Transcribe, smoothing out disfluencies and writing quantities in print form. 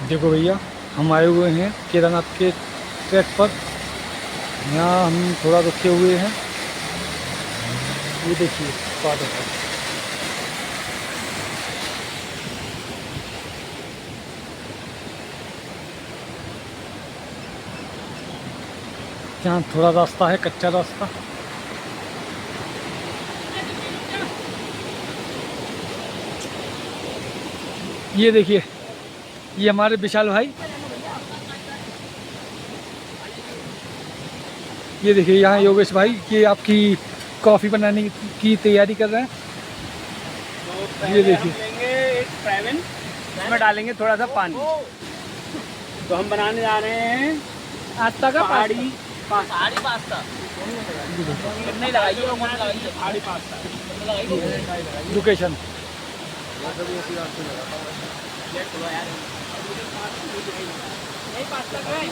देखो भैया, हम आए हुए हैं केदारनाथ के ट्रैक पर। यहाँ हम थोड़ा रुके हुए हैं। ये देखिए वाटरफॉल। यहाँ थोड़ा रास्ता है, कच्चा रास्ता। ये देखिए, ये हमारे विशाल भाई। ये देखिए यहाँ योगेश भाई, ये आपकी कॉफ़ी बनाने की तैयारी कर रहे हैं। तो ये पहले हम देखिए। लेंगे एक फ्राइबन, इसमें डालेंगे थोड़ा सा पानी। तो हम बनाने जा रहे हैं आटा का पहाड़ी पास्ता। पहाड़ी पास्ता नहीं लगाइए और मत लगाइए। पहाड़ी पास्ता लोकेशन। नहीं पास्ता का है